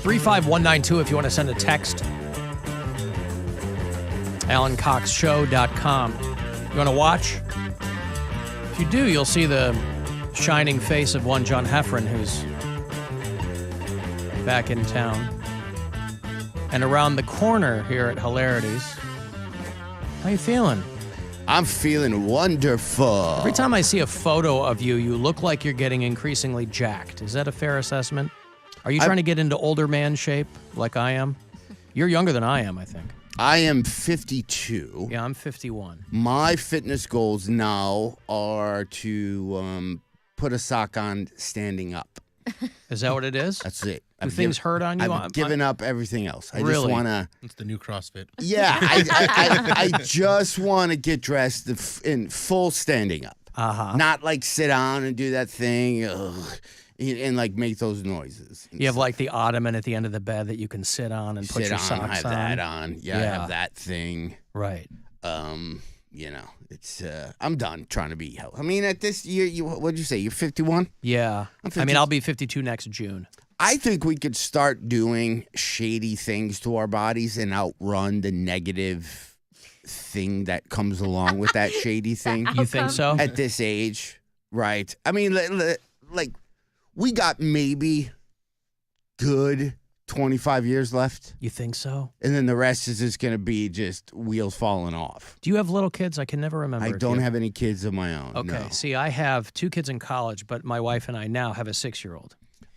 35192 if you want to send a text. AlanCoxShow.com. You want to watch? If you do, you'll see the shining face of one John Heffron, who's back in town. And around the corner here at Hilarities. How you feeling? I'm feeling wonderful. Every time I see a photo of you, you look like you're getting increasingly jacked. Is that a fair assessment? Are you trying to get into older man shape like I am? You're younger than I am, I think. I am 52. Yeah, I'm 51. My fitness goals now are to put a sock on standing up. Is that what it is? That's it. Do things hurt on you? I've given up everything else. I Really? just want to... It's the new CrossFit. Yeah, I just want to get dressed in full standing up. Uh-huh. Not like sit down and do that thing and like make those noises. You have like the ottoman at the end of the bed that you can sit on and put your socks on. I have that on. Yeah, I have that thing. Right. You know, it's I'm done trying to be healthy. I mean, at this year, what'd you say? You're 51? Yeah. I mean, I'll be 52 next June. I think we could start doing shady things to our bodies and outrun the negative thing that comes along with that shady thing. You think so? At this age, right? I mean, like we got maybe good 25 years left. You think so? And then the rest is just going to be just wheels falling off. Do you have little kids? I can never remember. I don't have any kids of my own. Okay. No. See, I have 2 kids in college, but my wife and I now have a 6-year-old.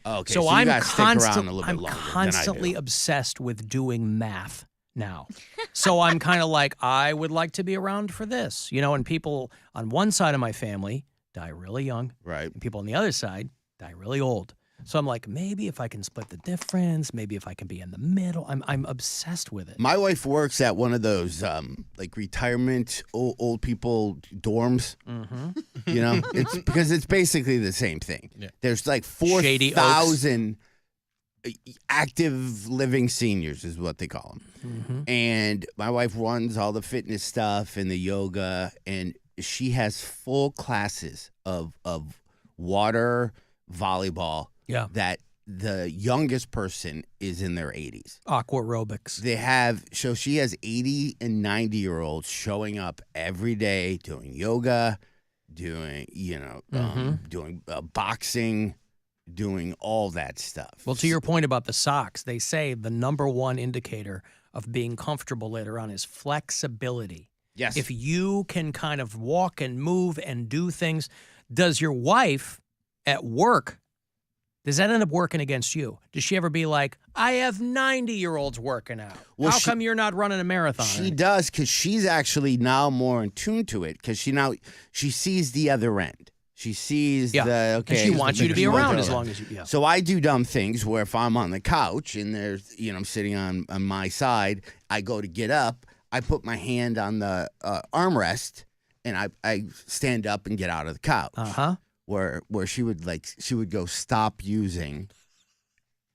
Okay, so you I'm gotta stick around a little bit longer constantly than I do. obsessed with doing math now. So I'm kind of like, I would like to be around for this. You know, and people on one side of my family die really young. Right. And people on the other side die really old. So I'm like, maybe if I can split the difference, maybe if I can be in the middle. I'm obsessed with it. My wife works at one of those like retirement old people dorms. Mm-hmm. You know, it's because it's basically the same thing. Yeah. There's like 4,000 active living seniors is what they call them. Mm-hmm. And my wife runs all the fitness stuff and the yoga, and she has full classes of water volleyball. Yeah. That the youngest person is in their 80s. Aqua aerobics. They have, so she has 80 and 90-year-olds showing up every day doing yoga, doing, doing boxing, doing all that stuff. Well, to your point about the socks, they say the number one indicator of being comfortable later on is flexibility. Yes. If you can kind of walk and move and do things, does your wife at work, does that end up working against you? Does she ever be like, I have 90-year-olds working out. Well, How come you're not running a marathon? She does, because she's actually now more in tune to it, because she sees the other end. She sees the, okay. And she wants you to be around as long as you, So I do dumb things where if I'm on the couch and there's, I'm sitting on my side, I go to get up, I put my hand on the armrest, and I stand up and get out of the couch. Uh-huh. Where she would go stop using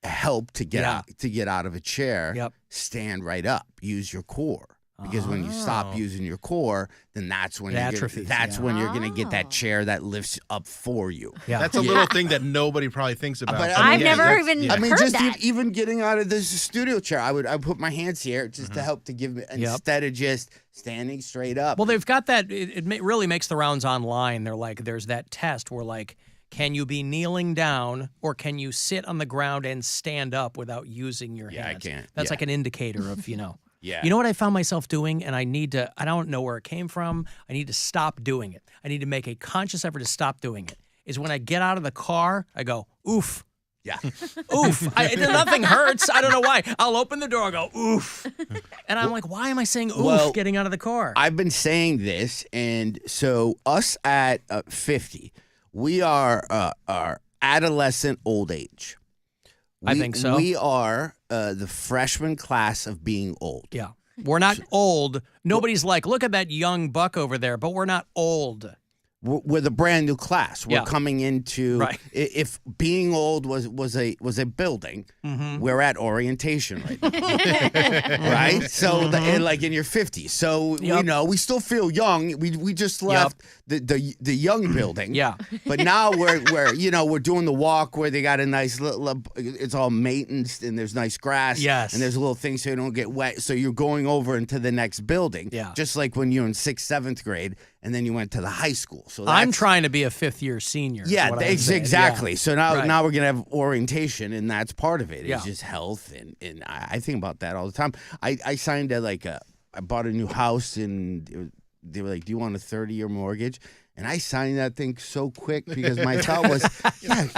help to get out of a chair. Yep. Stand right up. Use your core. Because when you stop using your core, then that's when when you're going to get that chair that lifts up for you. Yeah. That's a little thing that nobody probably thinks about. But, I've never even I mean, heard just that. even getting out of this studio chair, I put my hands here just to help to give me, instead of just standing straight up. Well, they've got that. It really makes the rounds online. They're like, there's that test where like, can you be kneeling down or can you sit on the ground and stand up without using your hands? I can't. That's like an indicator of, Yeah. You know what I found myself doing, and I don't know where it came from. I need to stop doing it. I need to make a conscious effort to stop doing it. Is when I get out of the car, I go, oof. Yeah. Oof. Nothing hurts. I don't know why. I'll open the door, I go, oof. And I'm like, why am I saying oof getting out of the car? I've been saying this, and so us at 50, we are our adolescent old age. I think so. We are the freshman class of being old. Yeah. We're not old. Nobody's like, look at that young buck over there, but we're not old. we're the brand new class. We're Yeah. coming into Right. If being old was a building, we're at orientation right now. Right? So like in your 50s. So Yep. we still feel young. We just left the young building. Yeah. But now we're doing the walk where they got a nice little, it's all maintenance and there's nice grass. Yes. And there's a little thing so you don't get wet. So you're going over into the next building. Yeah. Just like when you're in 6th, 7th grade and then you went to the high school. So I'm trying to be a 5th-year senior. is yeah, what I'm saying. exactly. Yeah. So now Right. now we're gonna have orientation, and that's part of it. Yeah. It's just health, and I think about that all the time. I signed I bought a new house, and they were like, "Do you want a 30-year mortgage?" And I signed that thing so quick because my thought was,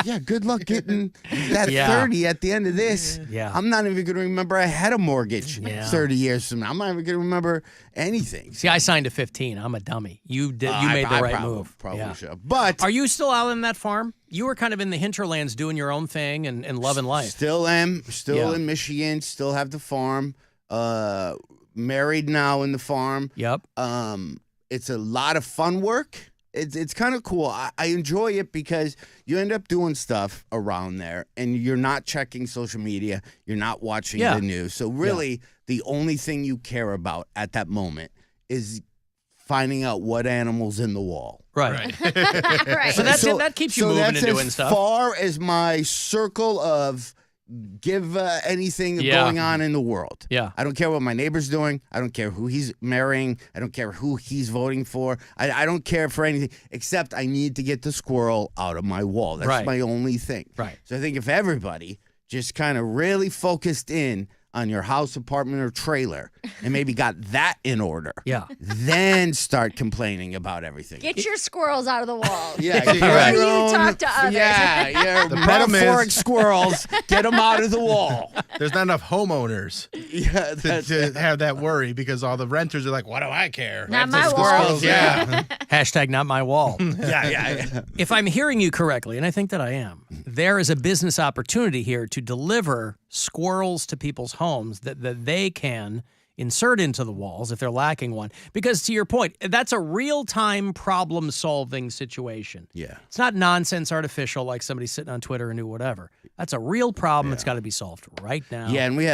yeah, good luck getting that 30 at the end of this. Yeah. I'm not even going to remember I had a mortgage Yeah. 30 years from now. I'm not even going to remember anything. See, I signed at 15. I'm a dummy. You did. You made the right move. Probably Yeah. should. But Are you still out on that farm? You were kind of in the hinterlands doing your own thing and loving life. Still am. Still Yeah. in Michigan. Still have the farm. Married now in the farm. Yep. It's a lot of fun work. It's kind of cool. I enjoy it because you end up doing stuff around there, and you're not checking social media. You're not watching Yeah. the news. So really, the only thing you care about at that moment is finding out what animal's in the wall. Right. Right. So that keeps you moving and that's doing as stuff. far as my circle of give anything Yeah. going on in the world. Yeah. I don't care what my neighbor's doing. I don't care who he's marrying. I don't care who he's voting for. I don't care for anything except I need to get the squirrel out of my wall. That's Right. my only thing. Right. So I think if everybody just kind of really focused in on your house, apartment, or trailer and maybe got that in order, Yeah. then start complaining about everything. Get your squirrels out of the wall. Yeah, Before get you your own- talk to others. Yeah, your The problem metaphoric is- squirrels, get them out of the wall. There's not enough homeowners Yeah, to have that worry because all the renters are like, "What do I care?" Not the my squirrels, wall. yeah. Hashtag not my wall. yeah. If I'm hearing you correctly, and I think that I am, there is a business opportunity here to deliver squirrels to people's homes that they can insert into the walls if they're lacking one. Because to your point, that's a real-time problem-solving situation. Yeah. It's not nonsense artificial like somebody sitting on Twitter and do whatever. That's a real problem. It's got to be solved right now. Yeah, and we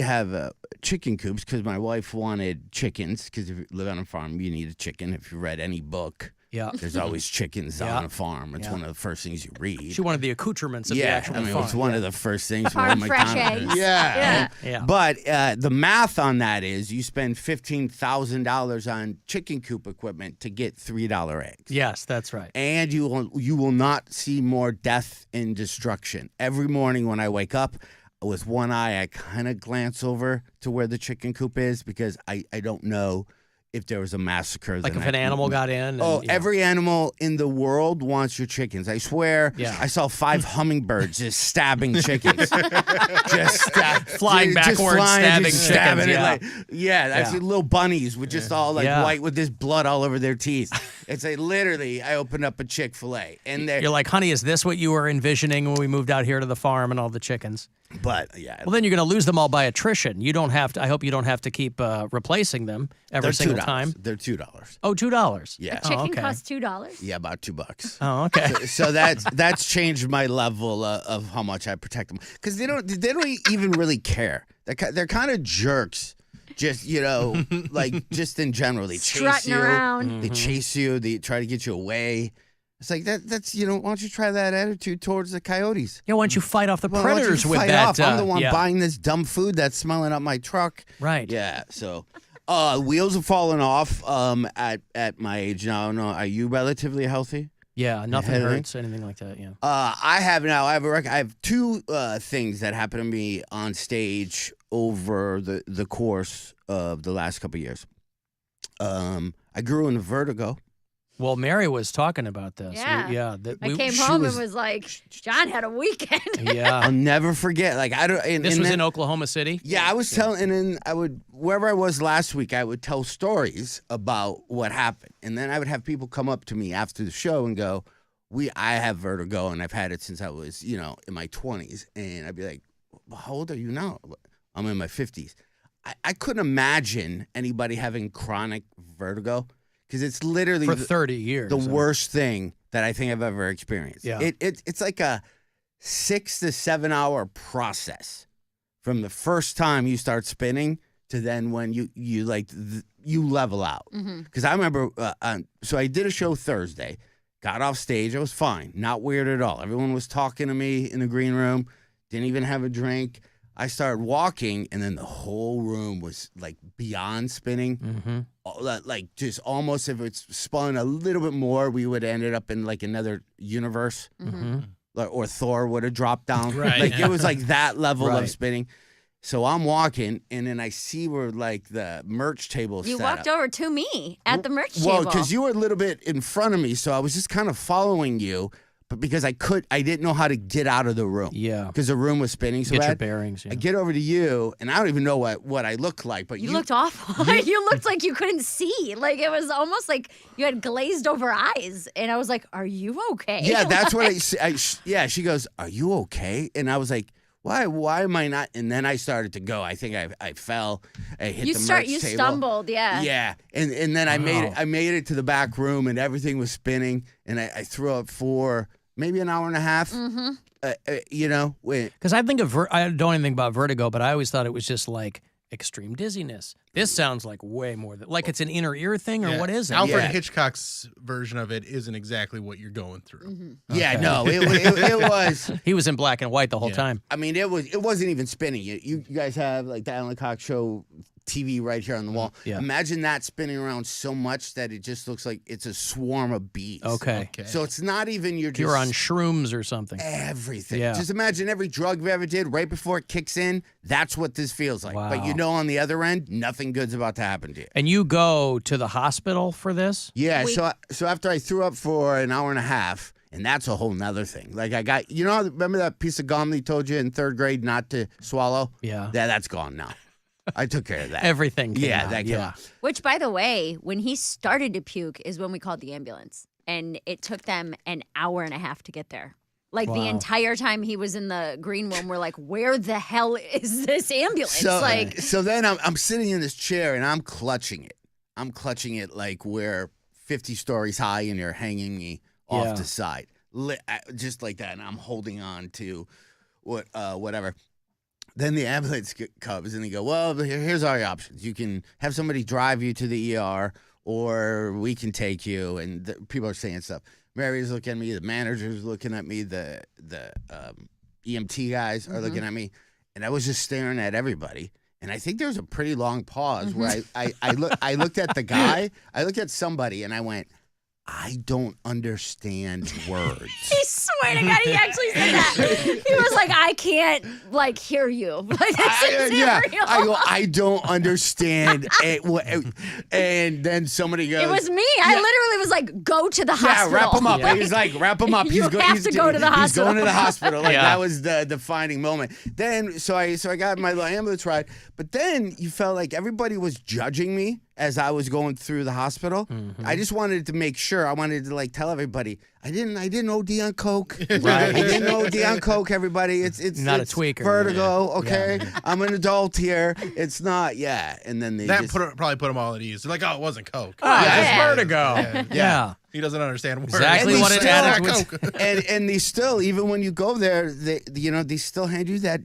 have chicken coops because my wife wanted chickens because if you live on a farm, you need a chicken. If you read any book, Yeah. there's always chickens Yeah. on a farm. It's Yeah. one of the first things you read. She wanted the accoutrements of the yeah, actual I mean, farm. it's one of the first things. Apart from from fresh McDonald's. eggs. Yeah. Yeah. But the math on that is you spend $15,000 on chicken coop equipment to get $3 eggs. Yes, that's right. And you will not see more death and destruction. Every morning when I wake up, with one eye, I kind of glance over to where the chicken coop is because I don't know if there was a massacre. Like the if night- an animal got in. Oh, and, you know. every animal in the world wants your chickens. I swear, Yeah. I saw 5 hummingbirds just stabbing chickens. just Flying backwards, stabbing chickens, it yeah. like, that's Yeah. little bunnies with just all like Yeah. white with this blood all over their teeth. It's like literally, I opened up a Chick-fil-A and they're, You're like, honey, is this what you were envisioning when we moved out here to the farm and all the chickens? but yeah, Well, then you're going to lose them all by attrition. You don't have to. I hope you don't have to keep replacing them every they're single $2. time. They're $2. Oh, $2. Yeah. Chicken okay. costs $2. Yeah, about $2. Oh, okay. So that's changed my level of how much I protect them because they don't even really care. They're kind of jerks, just like just in general. They chase Strutting you, around. they chase you, they try to get you away. It's like that's why don't you try that attitude towards the coyotes? Yeah, why don't you fight off the Well, why don't you predators with fight that? off? I'm the one yeah. buying this dumb food that's smelling up my truck. Right. Yeah. So. Wheels have fallen off at my age now. No, are you relatively healthy? Yeah, nothing Headache? hurts, anything like that. Yeah. I have 2 things that happened to me on stage over the course of the last couple of years. I grew in vertigo. Well, Mary was talking about this. Yeah. I came she home was- and was like, John had a weekend. Yeah. I'll never forget. Like I don't. And, This and was then- in Oklahoma City. Yeah, I was telling, and then I would wherever I was last week, I would tell stories about what happened, and then I would have people come up to me after the show and go, I have vertigo, and I've had it since I was in my 20s," and I'd be like, well, "How old are you now?" I'm in my 50s. I couldn't imagine anybody having chronic vertigo because it's literally For 30 years. the worst thing that I think I've ever experienced. Yeah. It's like a 6 to 7 hour process from the first time you start spinning to then when you level out. Because I remember, so I did a show Thursday, got off stage, I was fine, not weird at all. Everyone was talking to me in the green room, didn't even have a drink. I started walking, and then the whole room was like beyond spinning. Like just almost if it's spun a little bit more, we would have ended up in like another universe. Or Thor would have dropped down. Right. Like it was like that level Right. of spinning. So I'm walking, and then I see where like the merch table is You set walked up. over to me at the merch Well, table. because you were a little bit in front of me, so I was just kind of following you. But because I didn't know how to get out of the room. Yeah. Because the room was spinning so Get your bad. bearings. Yeah. I get over to you, and I don't even know what I look like. But You looked awful. You looked like you couldn't see. Like it was almost like you had glazed over eyes. And I was like, "Are you okay?" Yeah, that's what Like, yeah, she goes, "Are you okay?" And I was like, Why am I not? And then I started to go. I think I fell. I hit the merch You table. stumbled, yeah. Yeah, and then I made it to the back room, and everything was spinning, and I threw up for maybe an hour and a half. Because I think I don't know anything about Vertigo, but I always thought it was just like extreme dizziness. This sounds like way more than like it's an inner ear thing, or what is it? Alfred Yeah. Hitchcock's version of it isn't exactly what you're going through. Yeah, no, it was. He was in black and white the whole time. I mean, it wasn't even spinning. You guys have like the Alan Cox Show TV right here on the wall. Yeah. Imagine that spinning around so much that it just looks like it's a swarm of bees. Okay. So it's not even You're on shrooms or something. everything. Yeah. Just imagine every drug you ever did right before it kicks in. That's what this feels like. But Wow. on the other end, nothing good's about to happen to you. And you go to the hospital for this? Yeah. So after I threw up for an hour and a half, and that's a whole nother thing. Like I got, remember that piece of gum they told you in 3rd grade not to swallow? Yeah. That's gone now. I took care of that. Everything came out. that came yeah. out. Which, by the way, when he started to puke is when we called the ambulance. And it took them an hour and a half to get there. Like the Wow. entire time he was in the green room, we're like, where the hell is this ambulance? So then I'm sitting in this chair and I'm clutching it. I'm clutching it like we're 50 stories high and you're hanging me off the side. Just like that. And I'm holding on to whatever. Then the ambulance comes and they go, well, here's our options. You can have somebody drive you to the ER or we can take you. And people are saying stuff. Mary's looking at me. The manager's looking at me. The EMT guys are looking at me. And I was just staring at everybody. And I think there was a pretty long pause where I looked at the guy. I looked at somebody and I went, I don't understand words. I swear to God, he actually said that. He was like, I can't, hear you. Like, this is real. I go, I don't understand. And then somebody goes, It was me. I literally was like, go to the hospital. Yeah, wrap him up. He's like, wrap him up. You have to go to the He's hospital. going to the hospital. Like that was the defining moment. Then, so I got my ambulance ride. But then you felt like everybody was judging me as I was going through the hospital. I just wanted to make sure. I wanted to tell everybody I didn't OD on coke. Right. I didn't OD on coke. Everybody, it's Not it's a tweaker. Vertigo. Okay, I'm an adult here. It's not. Yeah, and then they Probably put them all at ease. They're like, oh, it wasn't coke. It's Vertigo. Yeah. He doesn't understand words. Exactly And what it had. Coke. and they still, even when you go there, they still hand you that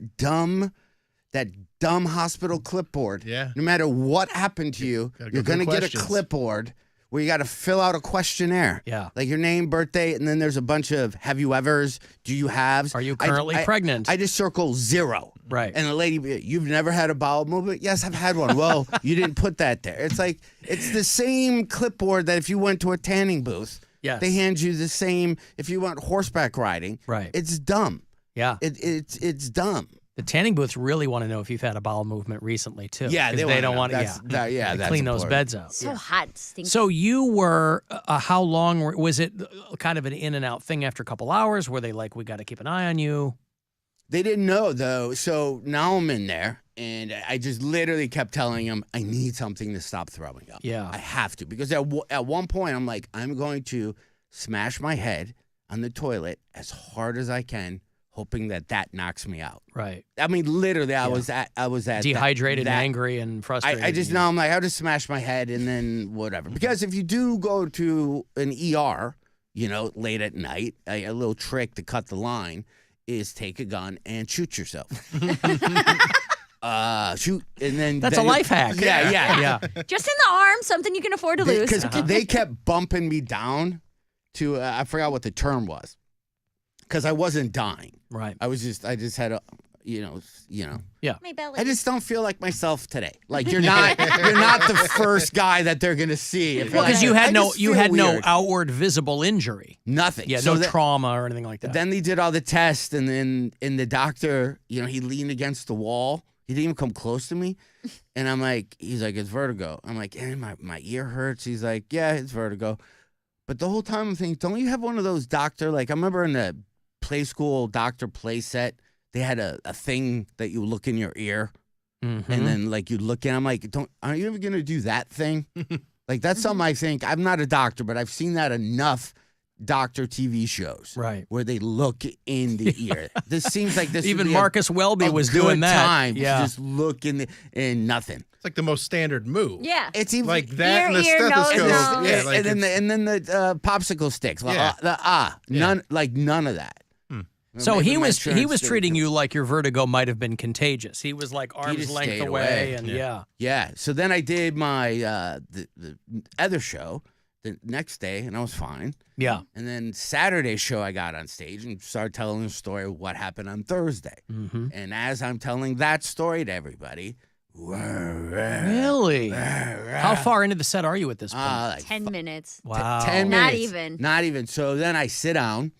dumb hospital clipboard. Yeah. No matter what happened to you, Gotta go you're through gonna get a questions. clipboard where you got to fill out a questionnaire. Yeah. Like your name, birthday, and then there's a bunch of have you ever's, do you haves. Are you currently pregnant? I just circle 0. Right. And the lady, you've never had a bowel movement? Yes, I've had one. Well, you didn't put that there. It's like, it's the same clipboard that if you went to a tanning booth, Yes. they hand you the same, if you went horseback riding. Right. It's dumb. Yeah. It's dumb. The tanning booths really want to know if you've had a bowel movement recently, too. Yeah, 'Cause they they don't wanna want know. to. That's They clean those important. beds out. So hot, stinky. So you were, how long was it kind of an in and out thing after a couple hours? Were they like, we got to keep an eye on you? They didn't know, though. So now I'm in there, and I just literally kept telling them, I need something to stop throwing up. Yeah. I have to. Because at one point, I'm like, I'm going to smash my head on the toilet as hard as I can, hoping that knocks me out. Right. I mean, literally, I was at Dehydrated, that, and angry, and frustrated. I just know I'm like, I'll just smash my head and then whatever. Because if you do go to an ER, late at night, a little trick to cut the line is take a gun and shoot yourself. Shoot, and then that's a life hack. Yeah. Just in the arm, something you can afford to lose. Because they kept bumping me down to I forgot what the term was. Because I wasn't dying. Right. I just had a, Yeah. My belly. I just don't feel like myself today. Like you're not the first guy that they're gonna see. Because you had no outward visible injury. Nothing. Yeah, no trauma or anything like that. Then they did all the tests, and then the doctor, he leaned against the wall. He didn't even come close to me, and he's like, it's vertigo. I'm like, my ear hurts. He's like, yeah, it's vertigo. But the whole time I'm thinking, don't you have one of those doctor, like I remember in the play school doctor play set, they had a thing that you look in your ear, and then like you look in. I'm like, aren't you ever gonna do that thing? Like that's something I think. I'm not a doctor, but I've seen that enough doctor TV shows, right, where they look in the ear. This seems like this. Even Marcus Welby was doing that. Time to just look in nothing. It's like the most standard move. Yeah, it's even like that and the ear, stethoscope. nose. Yeah, like and then the popsicle sticks. None of that. So Maybe he my was insurance treating didn't- you like your vertigo might have been contagious. He was like arm's just length stayed away, away. and Yeah. So then I did my the other show the next day, and I was fine. Yeah. And then Saturday show, I got on stage and started telling the story of what happened on Thursday. And as I'm telling that story to everybody, really, how far into the set are you at this point? like 10 minutes. Wow, 10 Not minutes. Not even. So then I sit down,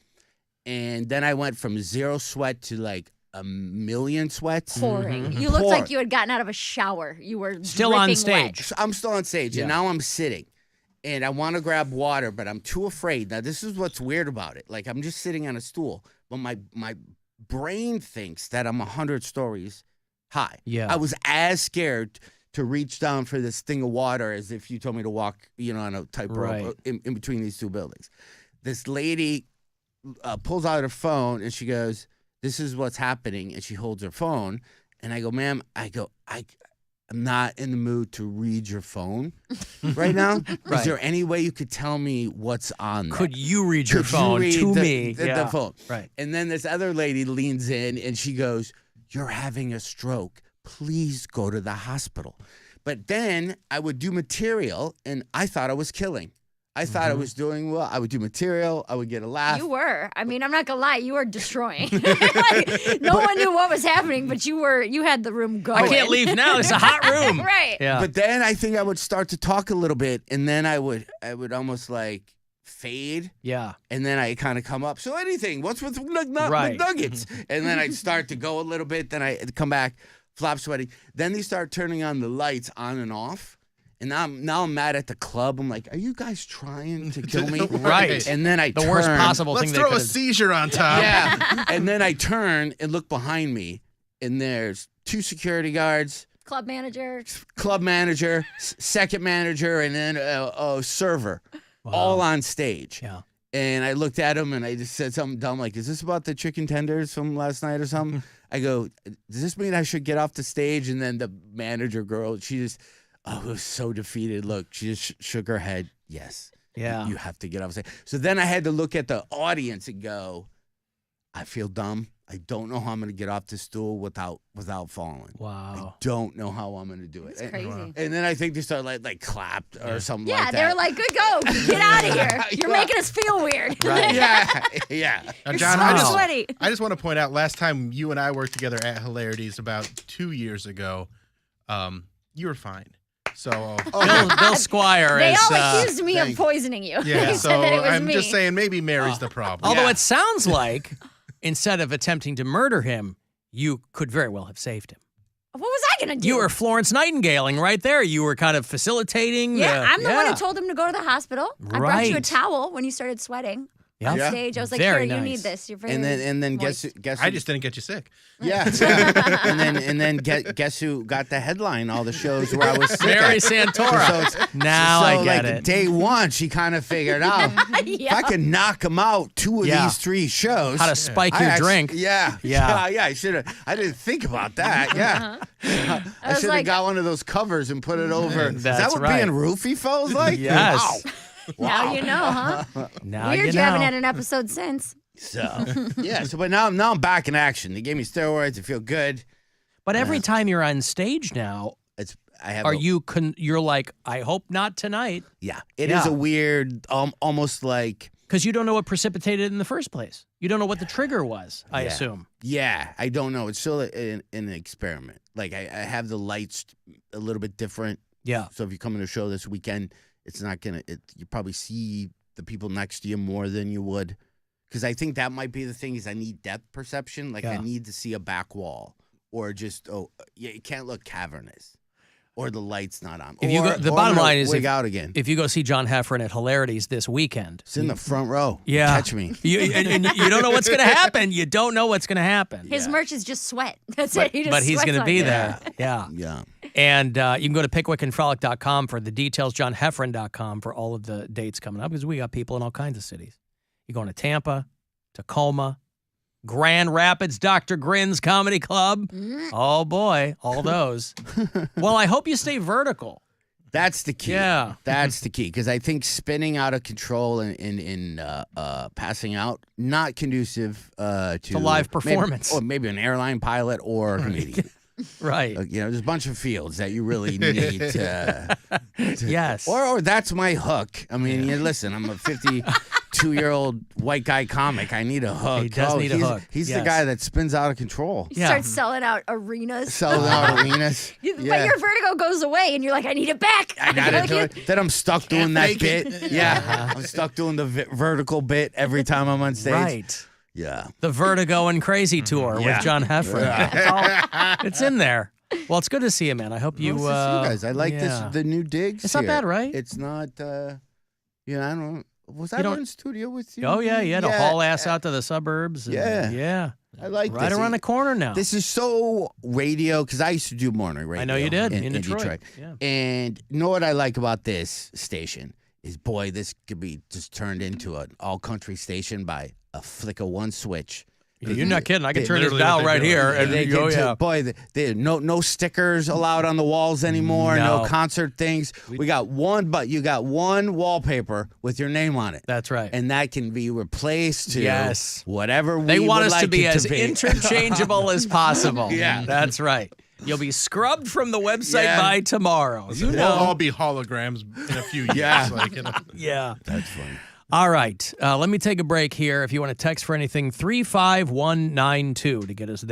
and then I went from 0 sweat to like 1,000,000 sweats. Pouring. You looked like you had gotten out of a shower. You were still on dripping stage. wet. So I'm still on stage, and now I'm sitting. And I want to grab water, but I'm too afraid. Now, this is what's weird about it. Like, I'm just sitting on a stool, but my brain thinks that I'm 100 stories high. Yeah. I was as scared to reach down for this thing of water as if you told me to walk, on a tightrope in between these two buildings. This lady pulls out her phone, and she goes, this is what's happening. And she holds her phone. And I go, ma'am, I'm not in the mood to read your phone right now. Right. Is there any way you could tell me what's on there? Could you read your Could you phone read to the- me? The phone. Right. And then this other lady leans in and she goes, you're having a stroke. Please go to the hospital. But then I would do material, and I thought I was killing. I thought I was doing well. I would do material. I would get a laugh. You were. I mean, I'm not gonna lie. You were destroying. Like, no one knew what was happening, but you had the room going. I can't leave now. It's a hot room. Right. Yeah. But then I think I would start to talk a little bit, and then I would almost like fade. Yeah. And then I kind of come up. So anything, what's with Right. McNuggets? And then I'd start to go a little bit. Then I'd come back, flop sweating. Then they start turning on the lights on and off. And now I'm mad at the club. I'm like, are you guys trying to kill me? Right. And then I The turn. worst possible Let's thing they throw could a have. seizure on top. Yeah. And then I turn and look behind me, and there's 2 security guards, Club manager. club manager, second manager, and then a server, all on stage. Yeah. And I looked at him and I just said something dumb like, is this about the chicken tenders from last night or something? I go, does this mean I should get off the stage? And then the manager girl, she just, was so defeated. Look, she just shook her head. Yes. Yeah. You have to get off stage. So then I had to look at the audience and go, I feel dumb. I don't know how I'm going to get off the stool without falling. I Wow. don't know how I'm going to do it. It's crazy. And then I think they started like clapped or something Yeah, like that. they were like, "Good go, get out of here! You're making us feel weird." Right. yeah. Now, You're John, so sweaty. I just want to point out, last time you and I worked together at Hilarities about 2 years ago, you were fine. So Bill Squire They is. all accused me of poisoning you. yeah, They so said that it was I'm me. just saying maybe Mary's the problem. Although Yeah. it sounds like instead of attempting to murder him, you could very well have saved him. What was I gonna do? You were Florence Nightingale-ing right there. You were kind of facilitating. Yeah, I'm the one who told him to go to the hospital. I brought you a Right. towel when you started sweating. on Yeah. stage. I was like, Very here, you need nice. this. You're very And then moist. guess I who- just didn't get you sick. yeah. and then guess who got the headline? All the shows where I was sick. Mary at. Santora. So it's- Now so I like get it. day one, she kind of figured out if I can knock them out 2 of Yeah. these 3 shows. How to spike I your actually- drink. Yeah. Yeah. Yeah. I should have. I didn't think about that. Yeah. I was should have like- got one of those covers and put it over. Is that That's what right. being roofie felt like? Yes. Wow. Now you know, huh? Now Weird you you haven't know. had an episode since. So yeah. So but now I'm back in action. They gave me steroids. I feel good. But every time you're on stage now, I have. are a- you you're like, I hope not tonight, Yeah. It is Yeah. a weird, almost like. because you don't know what precipitated it in the first place. You don't know what the trigger was, I Yeah. assume. Yeah, I don't know. It's still an experiment. Like I have the lights a little bit different. Yeah. So if you come to a show this weekend, it's not gonna. You probably see the people next to you more than you would, because I think that might be the thing. Is I need depth perception. Like I Yeah. need to see a back wall, or just yeah, it can't look cavernous, or the light's not on. If you Or- go- the or bottom I'm gonna line is wig out again. If you go see John Heffron at Hilarities this weekend, It's in the front row. yeah, Catch me. and you don't know what's going to happen. You don't know what's going to happen. His merch is just sweat. That's But, it. He just but he's sweats going to on be it. there. Yeah. Yeah. And you can go to pickwickandfrolic.com for the details, johnheffron.com for all of the dates coming up, because we got people in all kinds of cities. You're going to Tampa, Tacoma, Grand Rapids, Dr. Grin's Comedy Club. Oh, boy, all those. Well, I hope you stay vertical. That's the key. Yeah. That's the key. Because I think spinning out of control and passing out, not conducive to live performance. Or maybe an airline pilot or a comedian. Right. There's a bunch of fields that you really need to. Yes. Or that's my hook. I mean, listen, I'm a 52-year-old white guy comic. I need a hook. He does need a hook. He's Yes. the guy that spins out of control. Yeah. Start selling out arenas. Selling out arenas. But Yeah. your vertigo goes away, and you're like, I need it back. I gotta do it. Then I'm stuck doing that fake bit. it. Yeah, I'm stuck doing the vertical bit every time I'm on stage. Right. Yeah. The Vertigo and Crazy Tour Yeah. with John Heffron. Yeah. It's in there. Well, it's good to see you, man. I hope you. Nice to see you guys. I like yeah. the new digs. It's not here. bad, right? It's not. I don't. Was I You don't- in studio with you? Oh yeah, you had to haul ass out to the suburbs. and- Yeah. yeah. I like Right this. around the corner now. This is so radio because I used to do morning radio. I know you did in in Detroit. Yeah. And you know what I like about this station is, boy, this could be just turned into an all country station by a flick of one switch. You're not kidding. I can They- turn this literally dial what they right do. here, Yeah. and They you go, get to- yeah. boy, no stickers allowed on the walls anymore. No, No. concert things. We got one, but you got one wallpaper with your name on it, That's right. and that can be replaced to Yes. whatever They we want would us like to be it as be. interchangeable as possible. Yeah. That's right. You'll be scrubbed from the website Yeah. by tomorrow. You They'll all know. be holograms in a few years. Yeah. Yeah. That's funny. All right. Let me take a break here. If you want to text for anything, 35192 to get us there.